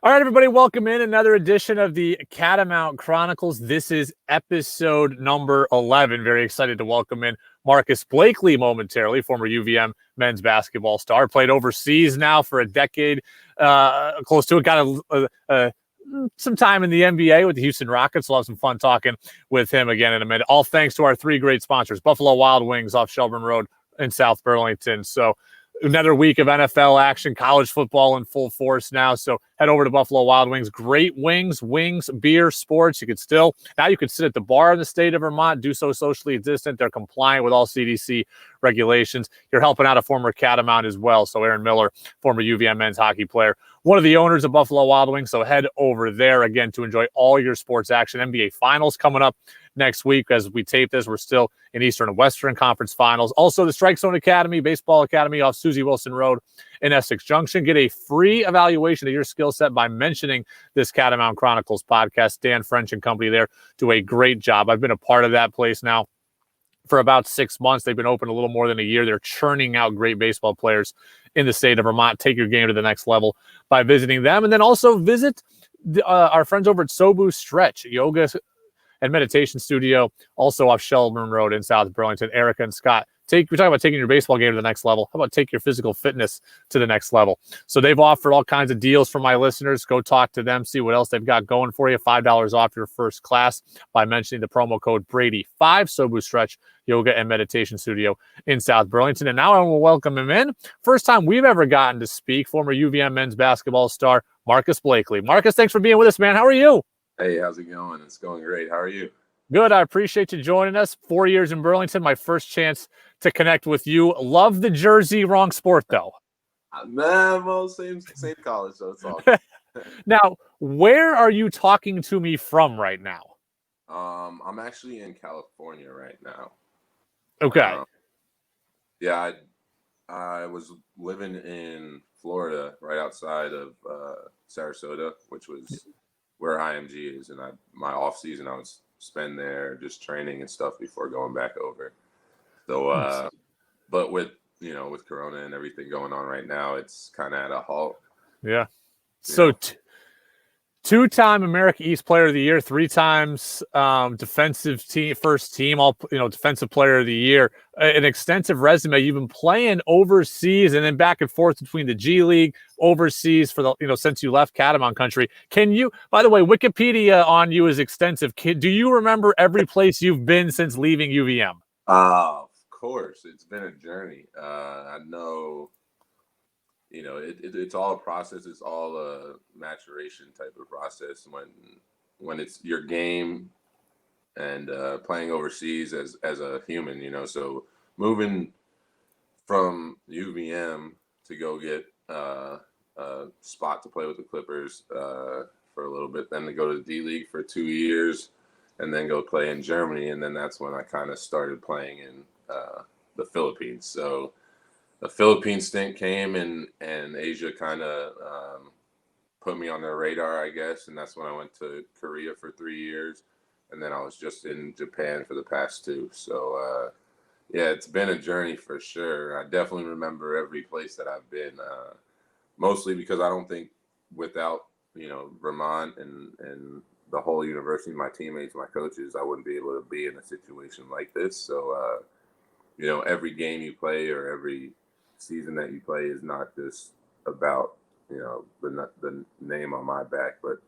All right, everybody, welcome in another edition of the Catamount Chronicles. This is episode number 11. Very excited to welcome in Marqus Blakely momentarily, former UVM men's basketball star. Played overseas now for a decade, close to it. Got some time in the NBA with the Houston Rockets. We'll have some fun talking with him again in a minute. All thanks to our three great sponsors, Buffalo Wild Wings off Shelburne Road in South Burlington. So another week of NFL action, college football in full force now. So head over to Buffalo Wild Wings. Great wings, beer, sports. You could sit at the bar in the state of Vermont, do so socially distant. They're compliant with all CDC regulations. You're helping out a former Catamount as well. So Aaron Miller, former UVM men's hockey player, one of the owners of Buffalo Wild Wings. So head over there again to enjoy all your sports action. NBA Finals coming up next week. As we tape this, we're still in Eastern and Western Conference Finals. Also, the Strike Zone Academy, Baseball Academy off Susie Wilson Road in Essex Junction. Get a free evaluation of your skill set by mentioning this Catamount Chronicles podcast. Dan French and company there do a great job. I've been a part of that place now for about 6 months. They've been open a little more than a year. They're churning out great baseball players in the state of Vermont. Take your game to the next level by visiting them. And then also visit our friends over at Sobu Stretch, yoga and meditation studio, also off Shelburne Road in South Burlington. Erica and Scott, we're talking about taking your baseball game to the next level. How about take your physical fitness to the next level? So they've offered all kinds of deals for my listeners. Go talk to them, see what else they've got going for you. $5 off your first class by mentioning the promo code Brady5. Sobu Stretch Yoga and Meditation Studio in South Burlington. And now I will welcome him in. First time we've ever gotten to speak, former UVM men's basketball star Marqus Blakely. Marqus, thanks for being with us, man. How are you? Hey, how's it going? It's going great. How are you? Good. I appreciate you joining us. 4 years in Burlington, my first chance to connect with you. Love the jersey, wrong sport, though. Man, well, same college, so it's all good. Now, where are you talking to me from right now? I'm actually in California right now. Okay. Yeah, I was living in Florida right outside of Sarasota, which was where IMG is, and my off season I would spend there just training and stuff before going back over. So, but with Corona and everything going on right now, it's kind of at a halt. Yeah. So, two-time America East Player of the Year, 3 times defensive team, first team, all defensive player of the year. An extensive resume. You've been playing overseas and then back and forth between the G League, overseas for the since you left Catamount country. Can you? By the way, Wikipedia on you is extensive. Do you remember every place you've been since leaving UVM? Of course, it's been a journey. I know. It's all a process. It's all a maturation type of process when it's your game and playing overseas as a human, So moving from UVM to go get a spot to play with the Clippers for a little bit, then to go to the D League for 2 years, and then go play in Germany, and then that's when I kind of started playing in the Philippines. So the Philippine stint came and Asia kind of put me on their radar, I guess. And that's when I went to Korea for 3 years. And then I was just in Japan for the past 2. So, yeah, it's been a journey for sure. I definitely remember every place that I've been, mostly because I don't think without, Vermont and the whole university, my teammates, my coaches, I wouldn't be able to be in a situation like this. So, every game you play or every season that you play is not just about the name on my back, but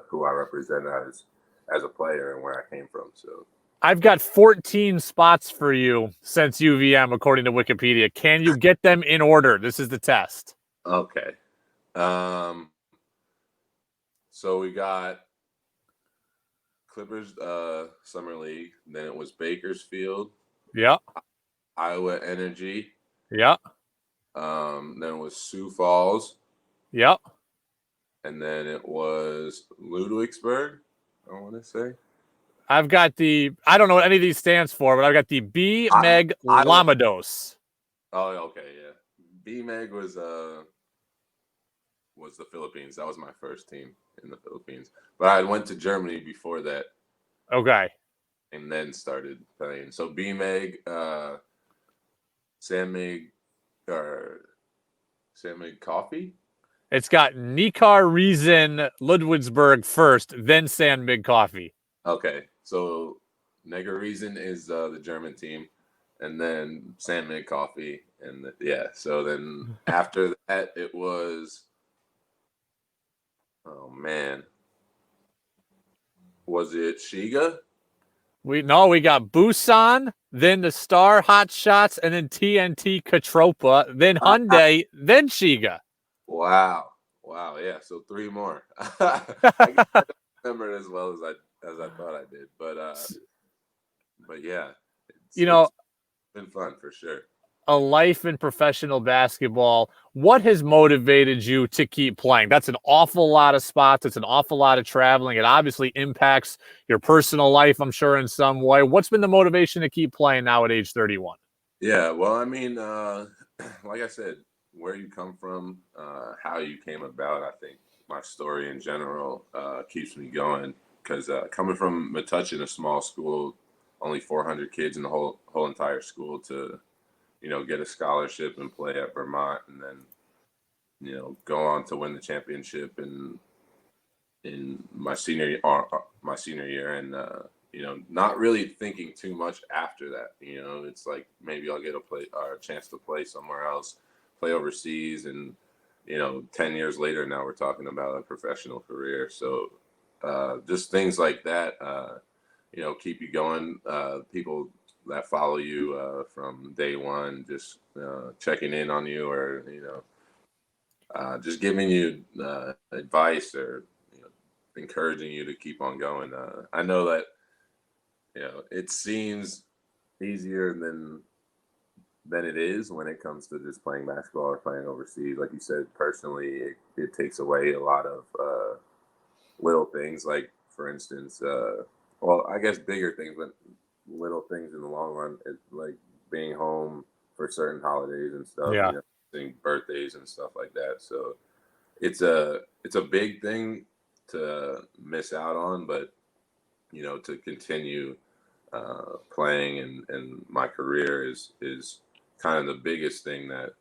who I represent as a player and where I came from. So I've got 14 spots for you since UVM, according to Wikipedia. Can you get them in order? This is the test. Okay. So we got Clippers Summer League. Then it was Bakersfield. Yeah. Iowa Energy. Yeah. Then it was Sioux Falls. Yep. And then it was Ludwigsburg, I want to say. I've got I don't know what any of these stands for, but I've got the B-Meg Lamados. Oh, okay, yeah. B-Meg was the Philippines. That was my first team in the Philippines. But I went to Germany before that. Okay. And then started playing. So B-Meg, Sam Meg Coffee. It's got Nikar Riesen Ludwigsburg first, then Sandmig Coffee. Okay, so Negarizen is the German team, and then Sandmig Coffee, and so then after that it was, oh man, was it Shiga? We got Busan, then the Star Hot Shots, and then TNT Katropa, then Hyundai, then Shiga. Wow, yeah. So 3 more. I don't remember it as well as I thought I did, but yeah, it's been fun for sure. A life in professional basketball. What has motivated you to keep playing? That's an awful lot of spots. It's an awful lot of traveling. It obviously impacts your personal life, I'm sure, in some way. What's been the motivation to keep playing now at age 31? Yeah, well, I mean, like I said, where you come from, how you came about, I think my story in general keeps me going. Because coming from Metuchen, a small school, only 400 kids in the whole entire school, to get a scholarship and play at Vermont, and then go on to win the championship in my senior year, and not really thinking too much after that. It's like maybe I'll get a chance to play somewhere else, play overseas, and 10 years later now we're talking about a professional career. So just things like that, keep you going. People that follow you from day one, just checking in on you, or just giving you advice, or encouraging you to keep on going. I know that it seems easier than it is when it comes to just playing basketball or playing overseas. Like you said, personally, it takes away a lot of little things, like, for instance, well, I guess bigger things, but little things in the long run, like being home for certain holidays and stuff, Yeah. birthdays and stuff like that. So it's a big thing to miss out on, but to continue playing, and my career is kind of the biggest thing that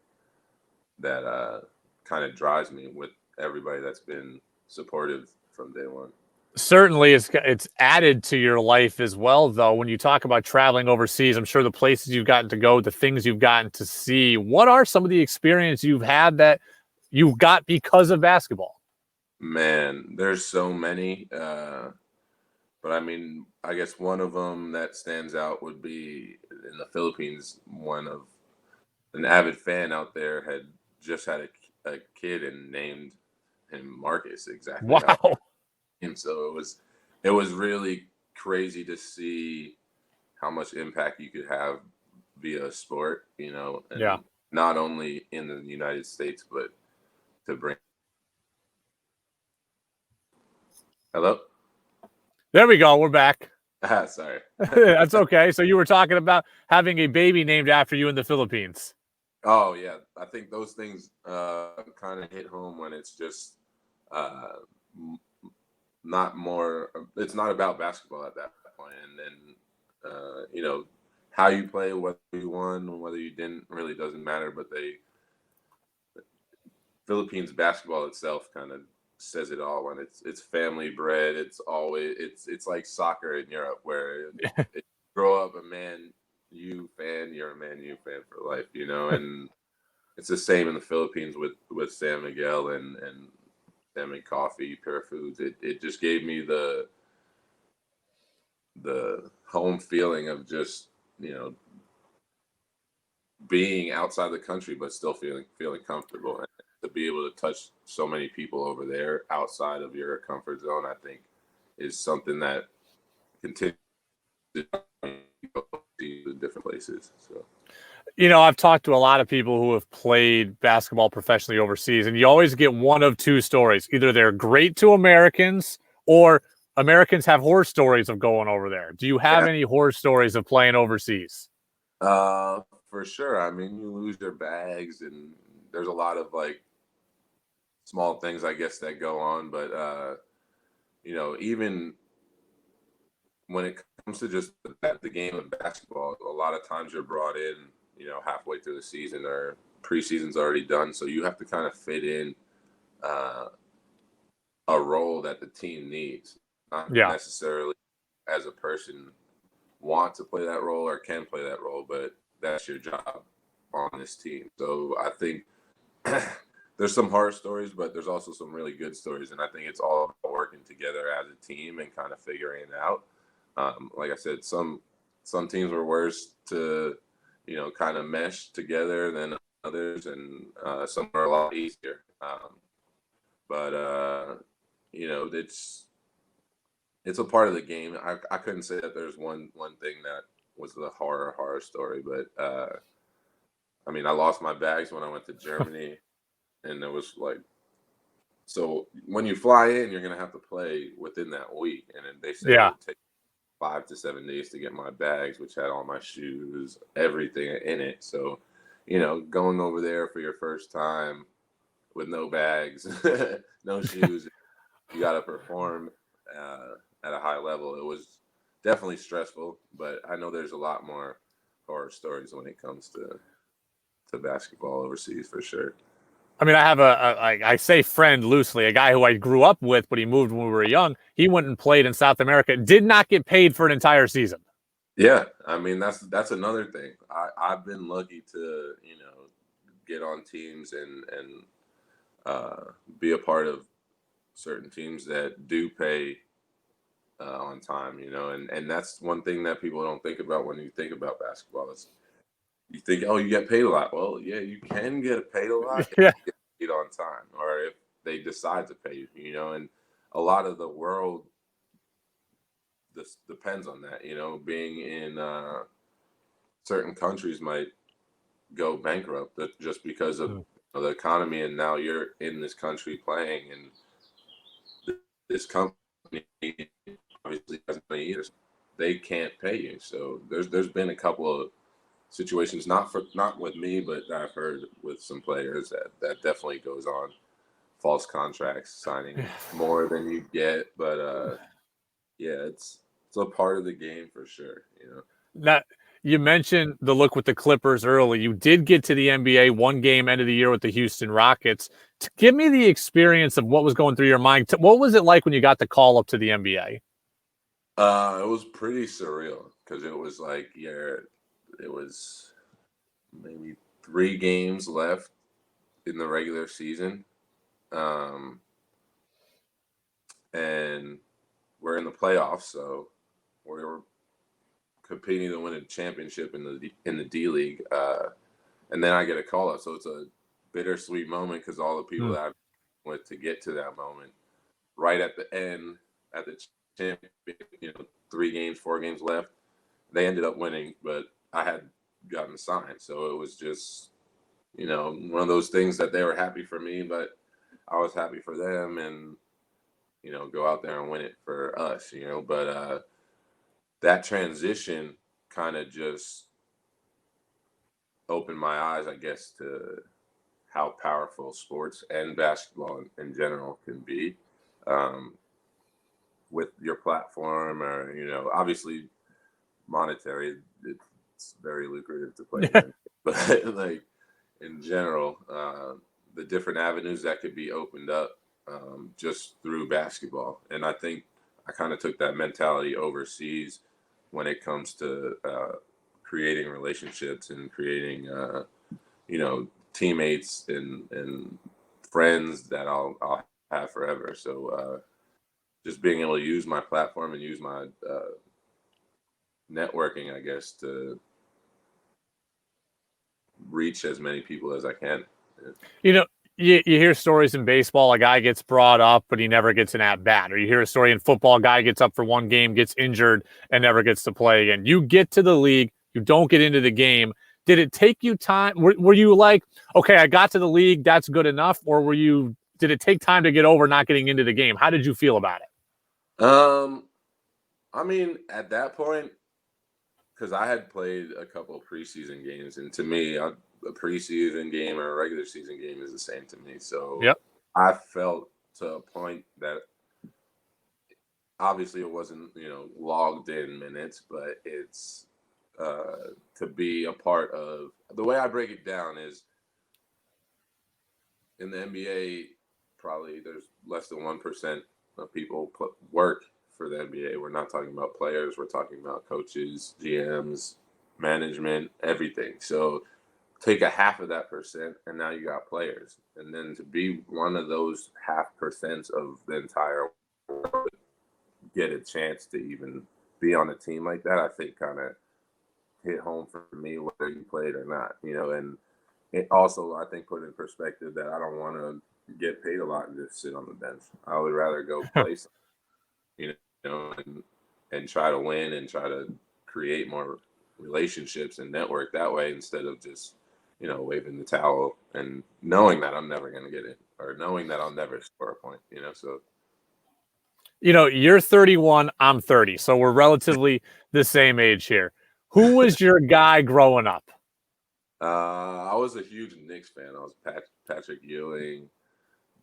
kind of drives me, with everybody that's been supportive from day one. Certainly, it's added to your life as well, though. When you talk about traveling overseas, I'm sure the places you've gotten to go, the things you've gotten to see, what are some of the experience you've had that you got because of basketball? Man, there's so many. But I mean, I guess one of them that stands out would be in the Philippines. One of an avid fan out there had just had a kid and named him Marcus, exactly how Wow. him. So it was really crazy to see how much impact you could have via sport, and Yeah. not only in the United States, but to bring. Hello? There we go. We're back. Sorry. That's okay. So you were talking about having a baby named after you in the Philippines. Oh yeah, I think those things kind of hit home when it's just uh, not more. It's not about basketball at that point, and then how you play, whether you won, whether you didn't, really doesn't matter. But Philippines basketball itself kind of says it all. When it's family bred, it's like soccer in Europe, where it grow up a Man U fan, you're a Man U fan for life, and it's the same in the Philippines with San Miguel and Salmon Coffee, Pure Foods. It just gave me the home feeling of just being outside the country, but still feeling comfortable. And to be able to touch so many people over there outside of your comfort zone, I think, is something that continues to go to different places. So. I've talked to a lot of people who have played basketball professionally overseas, and you always get one of two stories. Either they're great to Americans, or Americans have horror stories of going over there. Do you have any horror stories of playing overseas? For sure. I mean, you lose your bags, and there's a lot of like small things, I guess, that go on. But even when it comes to just the game of basketball, a lot of times you're brought in, halfway through the season, or preseason's already done, so you have to kind of fit in a role that the team needs, not Yeah. necessarily as a person want to play that role or can play that role, but that's your job on this team. So I think there's some hard stories, but there's also some really good stories. And I think it's all about working together as a team and kind of figuring it out. Like I said, some teams were worse to, kind of mesh together than others, and some are a lot easier. But it's a part of the game. I couldn't say that there's one thing that was the horror story, but I mean, I lost my bags when I went to Germany, and it was like, so when you fly in, you're gonna have to play within that week, and then they said it Yeah. would take 5 to 7 days to get my bags, which had all my shoes, everything in it. So, going over there for your first time with no bags, no shoes, you got to perform at a high level. It was definitely stressful, but I know there's a lot more horror stories when it comes to basketball overseas for sure. I mean, I have I say friend loosely, a guy who I grew up with, but he moved when we were young. He went and played in South America, did not get paid for an entire season. Yeah, I mean that's another thing. I've been lucky to get on teams and be a part of certain teams that do pay on time, and that's one thing that people don't think about when you think about basketball. Is you think, oh, you get paid a lot. Well, yeah, you can get paid a lot if Yeah. you get paid on time, or if they decide to pay you, and a lot of the world this depends on that, being in certain countries might go bankrupt just because of the economy, and now you're in this country playing, and this company obviously hasn't been years, they can't pay you. So there's been a couple of situations, not with me, but I've heard with some players that definitely goes on. False contracts, signing more than you get, but yeah, it's a part of the game for sure. Now, you mentioned the look with the Clippers early. You did get to the NBA one game end of the year with the Houston Rockets. Give me the experience of what was going through your mind. What was it like when you got the call up to the NBA? It was pretty surreal because it was like, it was maybe 3 games left in the regular season, and we're in the playoffs, so we were competing to win a championship in the D League, and then I get a call up, so it's a bittersweet moment because all the people that I went to get to that moment, right at the end, at the champion, 3 games, 4 games left, they ended up winning, but I had gotten signed, so it was just one of those things that they were happy for me, but I was happy for them, and go out there and win it for us, but that transition kind of just opened my eyes, I guess, to how powerful sports and basketball in general can be, with your platform, or obviously monetary. It's very lucrative to play in, but like in general, the different avenues that could be opened up just through basketball. And I think I kind of took that mentality overseas when it comes to creating relationships and creating, teammates and friends that I'll have forever. So just being able to use my platform and use my networking, I guess, to reach as many people as I can. You hear stories in baseball, a guy gets brought up, but he never gets an at-bat. Or you hear a story in football, a guy gets up for one game, gets injured, and never gets to play again. You get to the league, you don't get into the game. Did it take you time? Were you like, okay, I got to the league, that's good enough? Or did it take time to get over not getting into the game? How did you feel about it? I mean, at that point, because I had played a couple of preseason games, and to me, a preseason game or a regular season game is the same to me. So Yep. I felt to a point that obviously it wasn't, logged in minutes, but it's to be a part of. The way I break it down is in the NBA, probably there's less than 1% of people work for the NBA. We're not talking about players. We're talking about coaches, GMs, management, everything. So take a half of that percent, and now you got players. And then to be one of those 0.5% of the entire world, get a chance to even be on a team like that, I think kind of hit home for me, whether you played or not, and it also, I think, put in perspective that I don't want to get paid a lot and just sit on the bench. I would rather go play some, and try to win and try to create more relationships and network that way instead of just, waving the towel and knowing that I'm never going to get it or knowing that I'll never score a point, so. You're 31, I'm 30, so we're relatively the same age here. Who was your guy growing up? I was a huge Knicks fan. I was Patrick Ewing,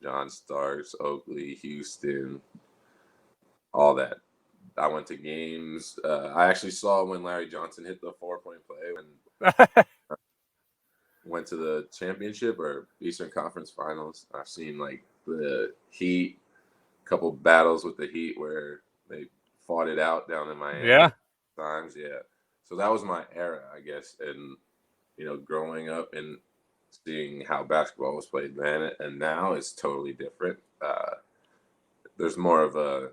John Starks, Oakley, Houston, all that. I went to games. I actually saw when Larry Johnson hit the 4-point play when went to the championship or Eastern Conference Finals. I've seen like the Heat, a couple battles with the Heat where they fought it out down in Miami. Yeah. Times, yeah. So that was my era, I guess, and growing up and seeing how basketball was played then and now is totally different. There's more of a,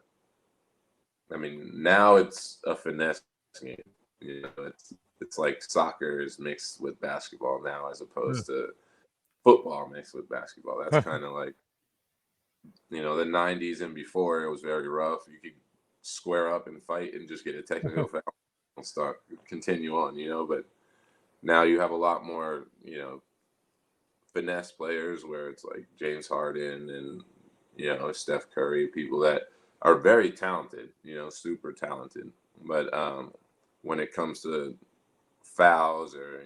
now it's a finesse game. It's like soccer is mixed with basketball now as opposed to football mixed with basketball. That's kind of like, the 90s and before, it was very rough. You could square up and fight and just get a technical foul and continue on, but now you have a lot more, finesse players where it's like James Harden and, Steph Curry, people that are very talented, super talented. But when it comes to fouls or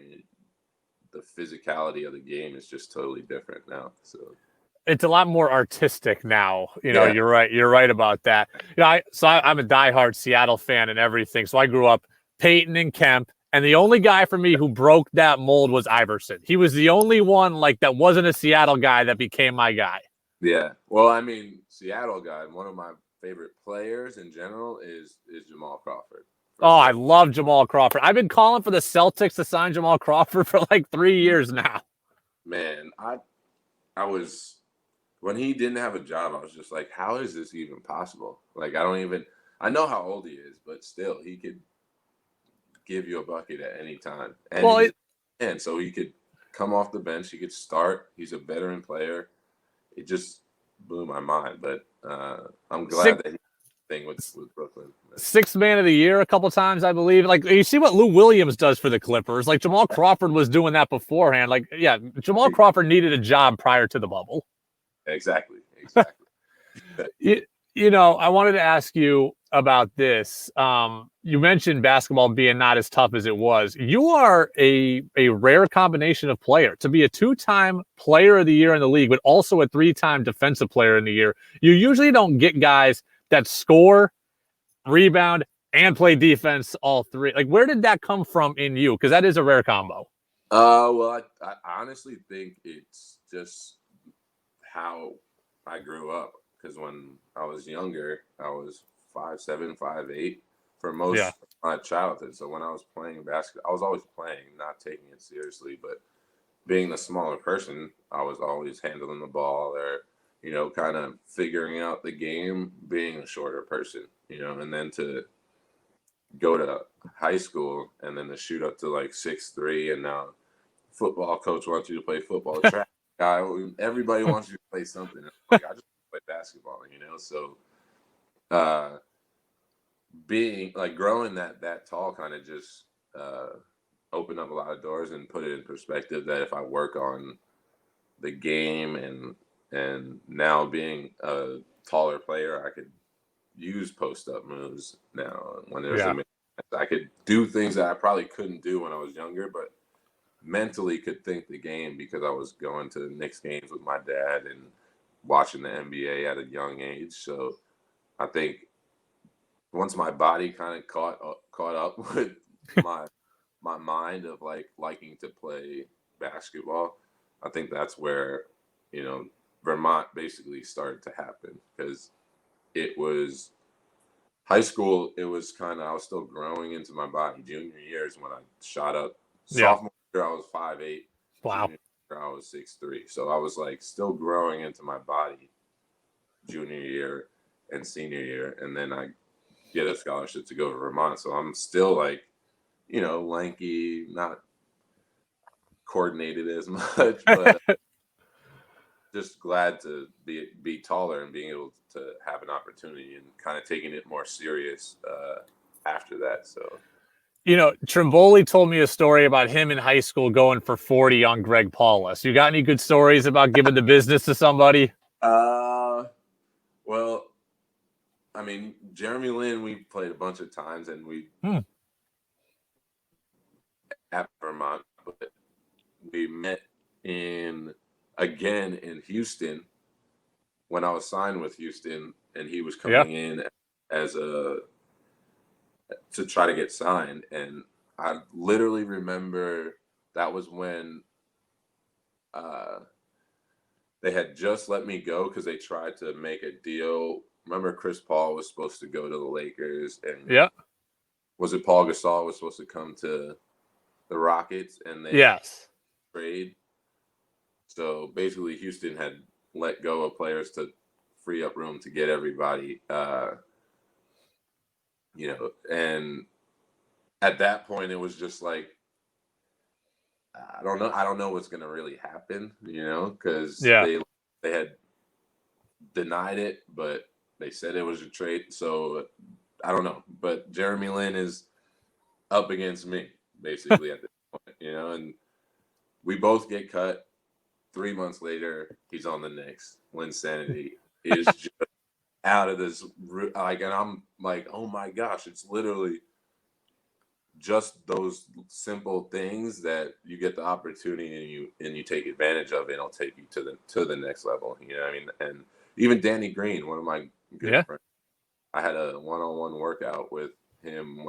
the physicality of the game, it's just totally different now. So it's a lot more artistic now. Yeah. You're right. You're right about that. I'm a diehard Seattle fan and everything. So I grew up Peyton and Kemp. And the only guy for me who broke that mold was Iverson. He was the only one that wasn't a Seattle guy that became my guy. Yeah. Well, Seattle guy, one of my favorite players in general is Jamal Crawford. Oh, I love Jamal Crawford. I've been calling for the Celtics to sign Jamal Crawford for 3 years now. Man, I was, when he didn't have a job, I was just like, how is this even possible? I know how old he is, but still, he could give you a bucket at any time. And so he could come off the bench, he could start. He's a veteran player. It just blew my mind, but I'm glad that he's thing with Brooklyn. 6th man of the year a couple times, I believe. You see what Lou Williams does for the Clippers. Jamal Crawford was doing that beforehand. Jamal Crawford needed a job prior to the bubble. Exactly. I wanted to ask you about this. You mentioned basketball being not as tough as it was. You are a rare combination of player to be a 2-time player of the year in the league, but also a 3-time defensive player in the year. You usually don't get guys that score, rebound, and play defense all three. Where did that come from in you? Because that is a rare combo. Well, I honestly think it's just how I grew up. Because when I was younger, I was 5'7", 5'8" for most of my childhood. So when I was playing basketball, I was always playing, not taking it seriously. But being the smaller person, I was always handling the ball or, kind of figuring out the game, being a shorter person, and then to go to high school and then to shoot up to 6'3", and now football coach wants you to play football, track guy, everybody wants you to play something. I just play basketball, so being growing that tall kind of just opened up a lot of doors and put it in perspective that if I work on the game and now being a taller player, I could use post-up moves now when there's I could do things that I probably couldn't do when I was younger, but mentally could think the game because I was going to Knicks games with my dad and watching the NBA at a young age. So I think once my body kind of caught up with my mind of liking to play basketball, I think that's where Vermont basically started to happen, because it was high school. It was I was still growing into my body. Junior year is when I shot up. Yeah. Sophomore year I was 5'8". Wow. Junior year I was 6'3". So I was like still growing into my body junior year and senior year, and then I get a scholarship to go to Vermont. So I'm still like, lanky, not coordinated as much, but just glad to be taller and being able to have an opportunity and kind of taking it more serious after that. So, Trimboli told me a story about him in high school going for 40 on Greg Paulus. You got any good stories about giving the business to somebody? Well, I mean, Jeremy Lin, we played a bunch of times, and we at Vermont, but we met again in Houston when I was signed with Houston, and he was coming in as to try to get signed. And I literally remember that was when they had just let me go, because they tried to make a deal. Remember, Chris Paul was supposed to go to the Lakers, and was it Paul Gasol was supposed to come to the Rockets, and they trade. So basically, Houston had let go of players to free up room to get everybody, and at that point, it was just like, I don't know what's going to really happen, because they had denied it, but they said it was a trade. So I don't know. But Jeremy Lin is up against me basically at this point, and we both get cut. 3 months later, he's on the Knicks. Linsanity is just out of this, and I'm like, oh my gosh, it's literally just those simple things that you get the opportunity and you take advantage of, and it'll take you to the next level. You know what I mean? And even Danny Green, one of my good friends, I had a one-on-one workout with him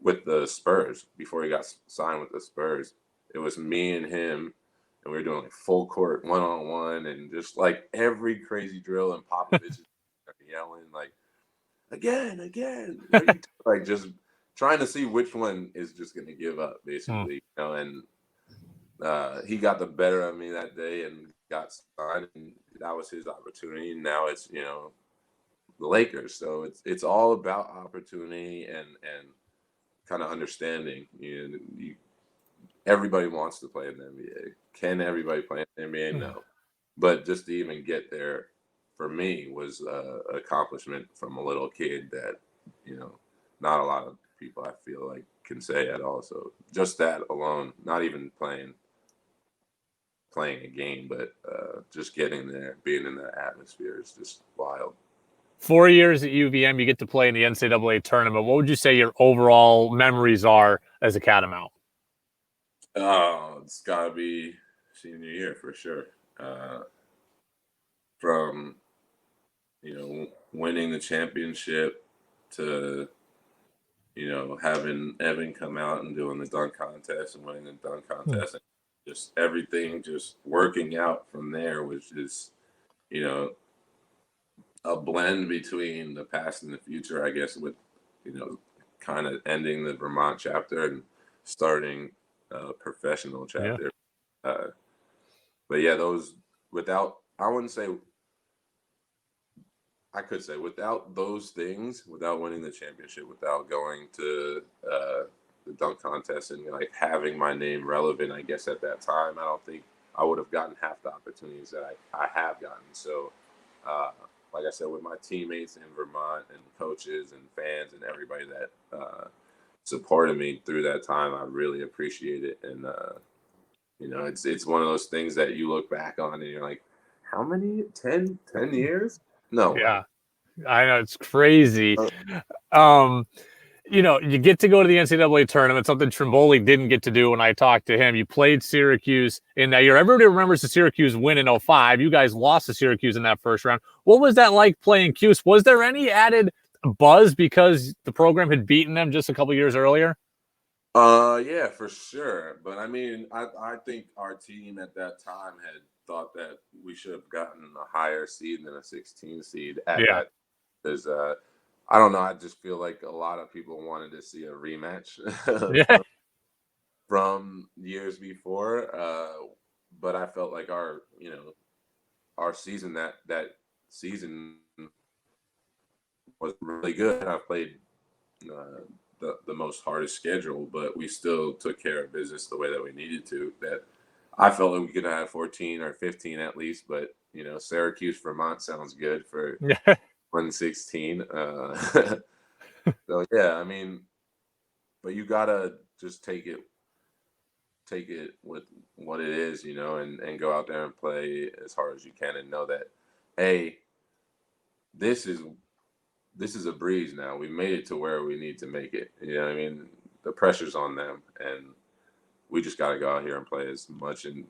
with the Spurs before he got signed with the Spurs. It was me and him, and we were doing like full court one-on-one, and just like every crazy drill, and Popovich is yelling like, again, like just trying to see which one is just going to give up, basically, and he got the better of me that day and got signed, and that was his opportunity. And now it's, the Lakers. So it's all about opportunity and kind of understanding. Everybody wants to play in the NBA. Can everybody play in the NBA? No. But just to even get there, for me, was an accomplishment from a little kid that, not a lot of people, I feel like, can say at all. So just that alone, not even playing a game, but just getting there, being in that atmosphere is just wild. 4 years at UVM, you get to play in the NCAA tournament. What would you say your overall memories are as a Catamount? Oh, it's got to be senior year for sure. From, winning the championship to, having Evan come out and doing the dunk contest and winning the dunk contest, and just everything just working out from there, which is, a blend between the past and the future, I guess, with, kind of ending the Vermont chapter and starting a professional chapter. But yeah, I could say without those things, without winning the championship, without going to the dunk contest and like having my name relevant, I guess at that time, I don't think I would have gotten half the opportunities that I have gotten. So, like I said, with my teammates in Vermont and coaches and fans and everybody that supported me through that time, I really appreciate it. And it's one of those things that you look back on and you're like, how many? 10 years? No. Yeah, I know, it's crazy. You get to go to the NCAA tournament, something Trimboli didn't get to do when I talked to him. You played Syracuse in that year. Everybody remembers the Syracuse win in 2005. You guys lost to Syracuse in that first round. What was that like playing Cuse? Was there any added buzz because the program had beaten them just a couple years earlier? Yeah, for sure. But I mean, I think our team at that time had thought that we should have gotten a higher seed than a 16 seed at Yeah. that. Because I don't know. I just feel like a lot of people wanted to see a rematch Yeah. from years before. But I felt like our season that season was really good. I played the most hardest schedule, but we still took care of business the way that we needed to. That I felt like we could have 14 or 15 at least, but Syracuse, Vermont sounds good for Yeah. 116. So yeah, I mean, but you gotta just take it with what it is, and go out there and play as hard as you can, and know that, hey, this is a breeze now. We made it to where we need to make it. You know what I mean? The pressure's on them, and we just got to go out here and play as much and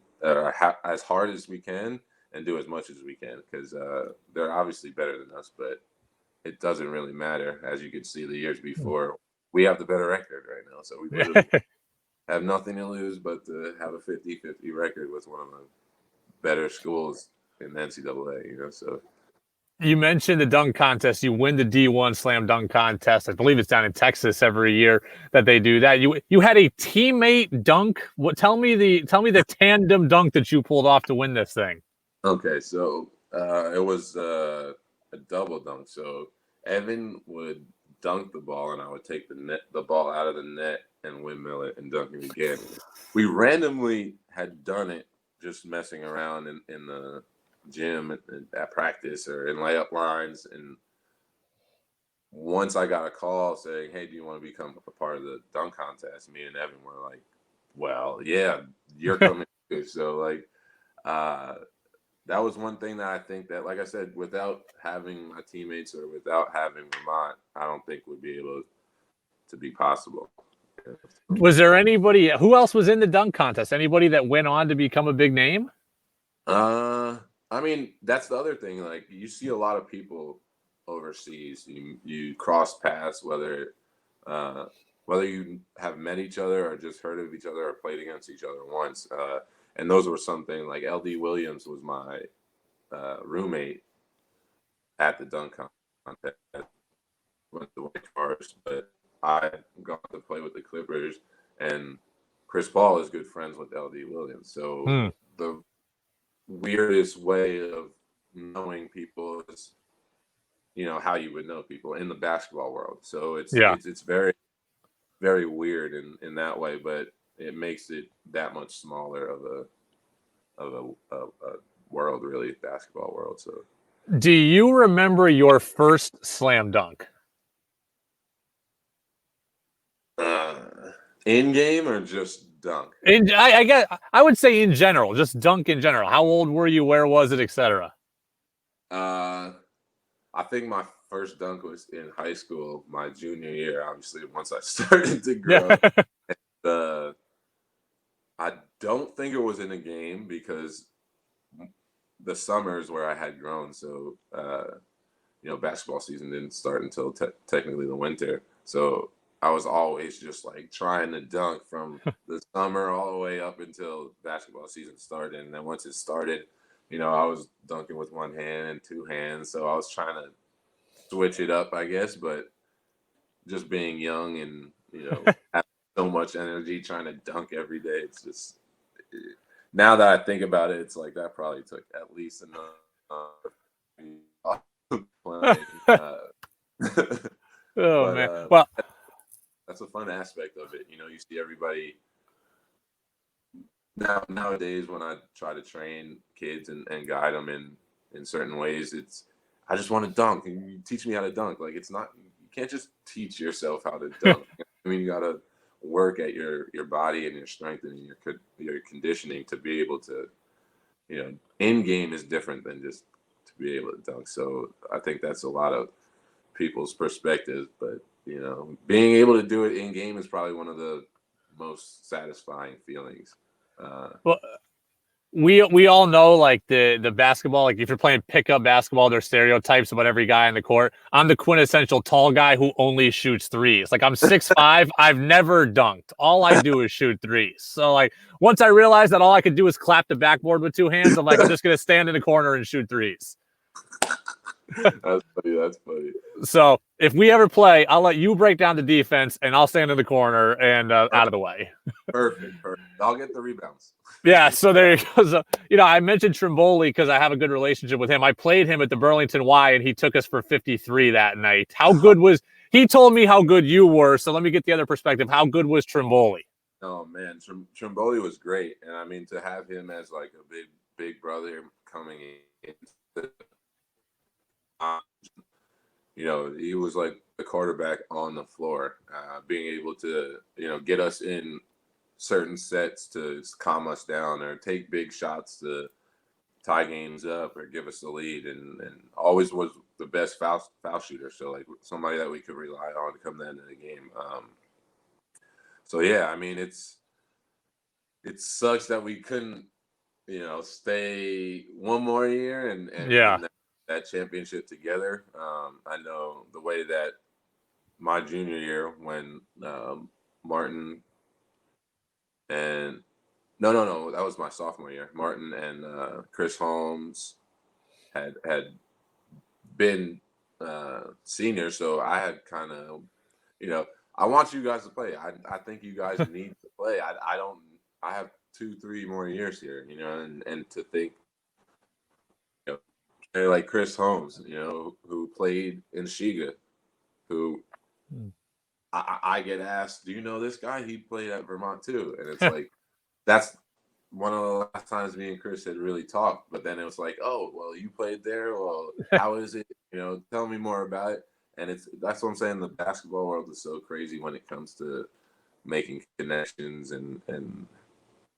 as hard as we can and do as much as we can, because they're obviously better than us, but it doesn't really matter. As you can see, the years before, we have the better record right now. So we literally have nothing to lose but to have a 50-50 record with one of the better schools in the NCAA, so. You mentioned the dunk contest. You win the D1 slam dunk contest. I believe it's down in Texas every year that they do that. You had a teammate dunk. Tell me the tandem dunk that you pulled off to win this thing. Okay, so it was a double dunk. So Evan would dunk the ball, and I would take the ball out of the net and windmill it and dunk it again. We randomly had done it just messing around in the gym at practice or in layup lines, and once I got a call saying, "Hey, do you want to become a part of the dunk contest?" Me and Evan were like, "Well, yeah, you're coming too." So like, that was one thing that I think that, like I said, without having my teammates or without having Vermont, I don't think would be able to be possible. Was there anybody who else was in the dunk contest? Anybody that went on to become a big name? I mean, that's the other thing. Like, you see a lot of people overseas. You cross paths, whether you have met each other or just heard of each other or played against each other once. And those were something like LD Williams was my roommate at the dunk contest. Went to Wake Forest, but I got to play with the Clippers, and Chris Paul is good friends with LD Williams. So the weirdest way of knowing people is, how you would know people in the basketball world. So it's very, very weird in that way, but it makes it that much smaller of a world, really, basketball world. So, Do you remember your first slam dunk? in game or just dunk? I guess I would say in general, just dunk in general. How old were you? Where was it, etc.? I think my first dunk was in high school, my junior year. Obviously, once I started to grow, I don't think it was in a game because the summers where I had grown. So, basketball season didn't start until technically the winter. So I was always just like trying to dunk from the summer all the way up until basketball season started. And then once it started, I was dunking with one hand and two hands. So I was trying to switch it up, I guess, but just being young and, having so much energy trying to dunk every day, it's just, now that I think about it, it's like that probably took at least Oh man! Well, that's a fun aspect of it. You see everybody nowadays when I try to train kids and guide them in certain ways. I just want to dunk, and you teach me how to dunk. Like, it's not, you can't just teach yourself how to dunk. I mean, you got to work at your body and your strength and your conditioning to be able to, in game is different than just to be able to dunk. So I think that's a lot of people's perspectives, but being able to do it in game is probably one of the most satisfying feelings. well, we all know like the basketball, like if you're playing pickup basketball, there's stereotypes about every guy in the court. I'm the quintessential tall guy who only shoots threes. Like I'm 6'5", I've never dunked. All I do is shoot threes. So like once I realized that all I could do is clap the backboard with two hands, I'm like, I'm just gonna stand in the corner and shoot threes. That's funny. That's funny. So if we ever play, I'll let you break down the defense and I'll stand in the corner and out of the way. Perfect. I'll get the rebounds. Yeah, so there you go. So, I mentioned Trimboli because I have a good relationship with him. I played him at the Burlington Y, and he took us for 53 that night. How good was he? Told me how good you were. So let me get the other perspective. How good was Trimboli? Oh man, Trimboli was great, and I mean to have him as like a big brother coming in. He was like the quarterback on the floor, being able to get us in certain sets to calm us down or take big shots to tie games up or give us the lead, and always was the best foul shooter. So like somebody that we could rely on to come to the end of the game. So yeah, I mean it sucks that we couldn't stay one more year and win that championship together. I know the way that my junior year when Martin and no, that was my sophomore year. Martin and Chris Holmes had been seniors, so I had kind of, I want you guys to play. I think you guys need to play. I have 2-3 more years here, and to think, like Chris Holmes, who played in Shiga, who I get asked, do you know this guy? He played at Vermont too, and it's like that's one of the last times me and Chris had really talked. But then it was like, oh, well, you played there. Well, how is it? Tell me more about it. And that's what I'm saying. The basketball world is so crazy when it comes to making connections and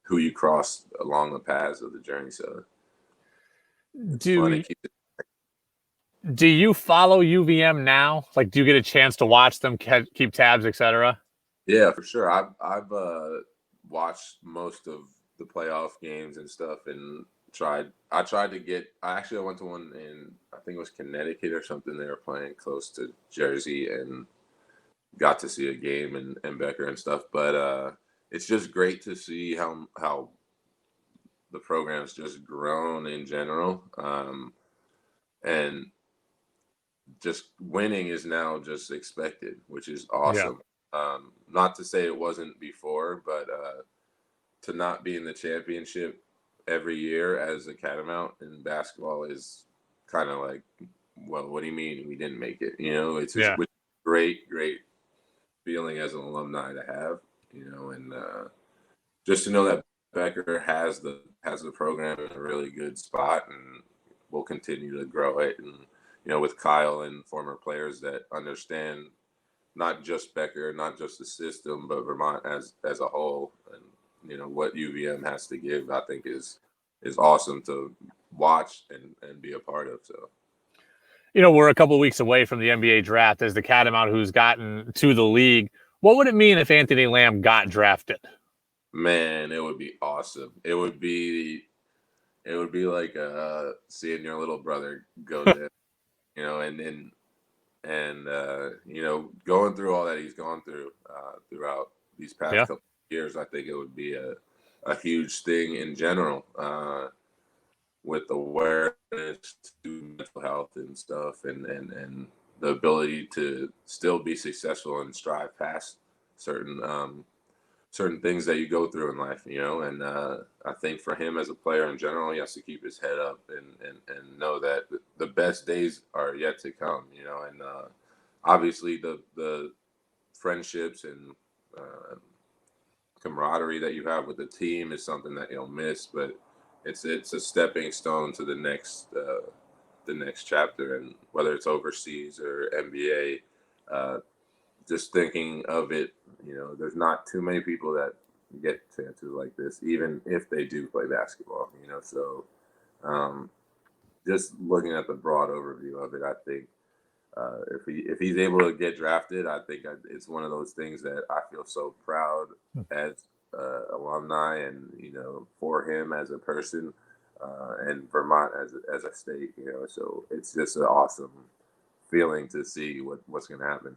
who you cross along the paths of the journey. So it's fun to keep it. Do you follow UVM now? Like, do you get a chance to watch them, keep tabs, etc.? Yeah, for sure. I've watched most of the playoff games and stuff, and I actually went to one in, I think it was Connecticut or something. They were playing close to Jersey and got to see a game and Becker and stuff. But it's just great to see how the program's just grown in general. And just winning is now just expected, which is awesome. Yeah. Not to say it wasn't before, but to not be in the championship every year as a Catamount in basketball is kind of like, well, what do you mean we didn't make it? It's just great feeling as an alumni to have, and just to know that Becker has the program in a really good spot and will continue to grow it. And, with Kyle and former players that understand not just Becker, not just the system, but Vermont as a whole, and what UVM has to give, I think is awesome to watch and be a part of. So, we're a couple of weeks away from the NBA draft. As the Catamount who's gotten to the league, what would it mean if Anthony Lamb got drafted? Man, it would be awesome. It would be like seeing your little brother go there, and going through all that he's gone through throughout these past couple of years. I think it would be a huge thing in general, with awareness to mental health and stuff, and the ability to still be successful and strive past certain things that you go through in life, and I think for him as a player in general, he has to keep his head up and know that the best days are yet to come, and obviously the friendships and camaraderie that you have with the team is something that you'll miss, but it's a stepping stone to the next chapter, and whether it's overseas or NBA, just thinking of it, there's not too many people that get chances like this, even if they do play basketball, so just looking at the broad overview of it, I think if he's able to get drafted, I think it's one of those things that I feel so proud as alumni, and for him as a person, and Vermont as a state. So it's just an awesome feeling to see what's going to happen.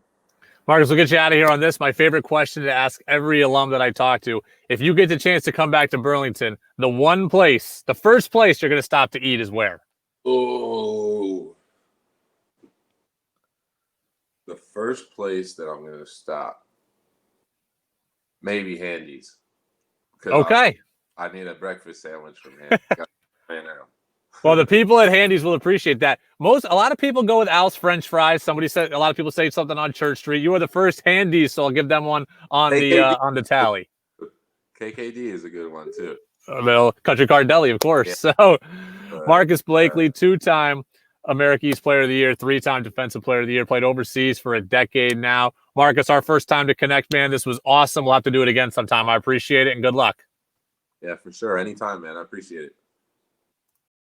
Marcus, we'll get you out of here on this. My favorite question to ask every alum that I talk to: if you get the chance to come back to Burlington, the first place you're going to stop to eat is where? Oh, the first place that I'm going to stop, maybe Handy's. Okay. I need a breakfast sandwich from Handy's. Right now. Well, the people at Handy's will appreciate that. A lot of people go with Al's French fries. A lot of people say something on Church Street. You are the first Handy's, so I'll give them one on the tally. KKD is a good one too. Well, Country Card Deli, of course. Yeah. So, Marqus Blakely, 2-time America East Player of the Year, 3-time Defensive Player of the Year, played overseas for a decade now. Marcus, our first time to connect, man. This was awesome. We'll have to do it again sometime. I appreciate it, and good luck. Yeah, for sure. Anytime, man. I appreciate it.